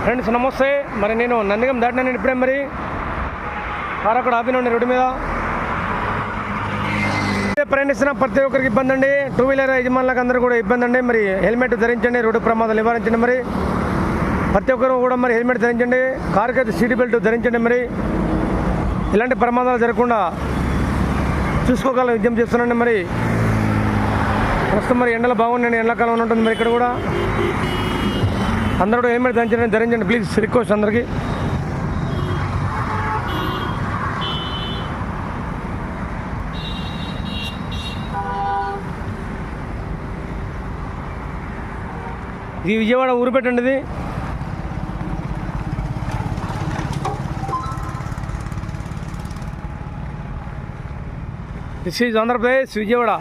Friends నమస్తే. మరి నేను నందిగం దాటినాను ఇప్పుడే. మరి కారు అక్కడ ఆపినండి రోడ్డు మీద. ప్రయాణిస్తున్న ప్రతి ఒక్కరికి ఇబ్బంది అండి. టూ వీలర్ యజమానులకు అందరూ కూడా ఇబ్బంది అండి. మరి హెల్మెట్ ధరించండి, రోడ్డు ప్రమాదాలు నివారించండి. మరి ప్రతి ఒక్కరు కూడా మరి హెల్మెట్ ధరించండి, కారుకి అయితే సీట్ బెల్ట్ ధరించండి. మరి ఇలాంటి ప్రమాదాలు జరగకుండా చూసుకోగల విజ్ఞప్తి చేస్తున్నాండి. మరి ప్రస్తుతం మరి ఎండలు బాగున్నాయండి, ఎండాకాలం ఉంటుంది. మరి ఇక్కడ కూడా అందరూ కూడా హెల్మెట్ ధరించండి ప్లీజ్, రిక్వెస్ట్ అందరికీ. ఇది విజయవాడ ఊరుపెట్టండి. ఇది దిస్ ఈజ్ ఆంధ్రప్రదేశ్, విజయవాడ.